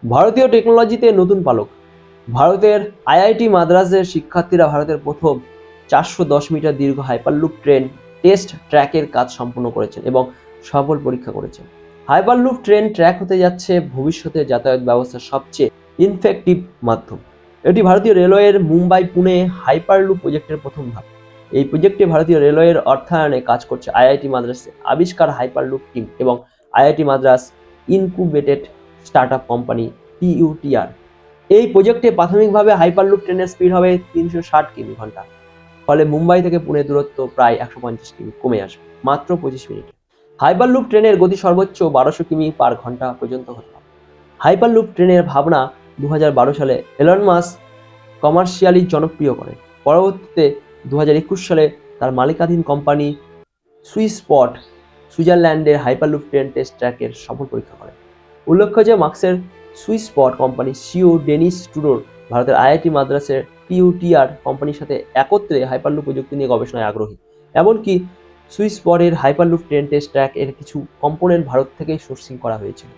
ভারতীয় টেকনোলজিতে নতুন পালক। ভারতের আইআইটি মাদ্রাজের শিক্ষার্থীরা ভারতের প্রথম 410 মিটার দীর্ঘ হাইপারলুপ ট্রেন টেস্ট ট্র্যাকের কাজ সম্পন্ন করেছেন এবং সফল পরীক্ষা করেছেন। হাইপারলুপ ট্রেন ট্র্যাক হতে যাচ্ছে ভবিষ্যতের যাতায়াত ব্যবস্থার সবচেয়ে ইনফেক্টিভ মাধ্যম। এটি ভারতীয় রেলওয়ের মুম্বাই পুনে হাইপারলুপ প্রজেক্টের প্রথম ধাপ। এই প্রজেক্টে ভারতীয় রেলওয়ের অর্থায়নে কাজ করছে আইআইটি মাদ্রাসের আবিষ্কার হাইপারলুপ টিম এবং আইআইটি মাদ্রাস ইনকুবেটেড স্টার্টআপ কোম্পানি টিইউটিআর। এই প্রজেক্টে প্রাথমিকভাবে হাইপারলুপ ট্রেনের স্পিড হবে 360 কিমি/ঘন্টা। ফলে মুম্বাই থেকে পুনের দূরত্ব প্রায় 150 কিমি কমে আসবে মাত্র 25 মিনিটে। হাইপারলুপ ট্রেনের গতি সর্বোচ্চ 1200 কিমি/ঘন্টা পর্যন্ত হতে পারে। হাইপারলুপ ট্রেনের ভাবনা 2012 সালে এলন মাস্ক কমার্শিয়ালি জনপ্রিয় করেন। পরবর্তীতে 2021 সালে তার মালিকানাধীন কোম্পানি সুইসপট সুইজারল্যান্ডের হাইপারলুপ ট্রেন টেস্ট ট্র্যাকের সফল পরীক্ষা করে। উল্লেখ্য যে মার্কসের সুইসপট কোম্পানির সিইও ডেনিস টুডোর ভারতের আইআইটি মাদ্রাসের টিইউটিআর কোম্পানির সাথে একত্রে হাইপারলুপ প্রযুক্তি নিয়ে গবেষণায় আগ্রহী। এমনকি সুইসপটের হাইপারলুপ ট্রেন টেস্ট ট্র্যাক এর কিছু কম্পোনেন্ট ভারত থেকেই সোর্সিং করা হয়েছিল।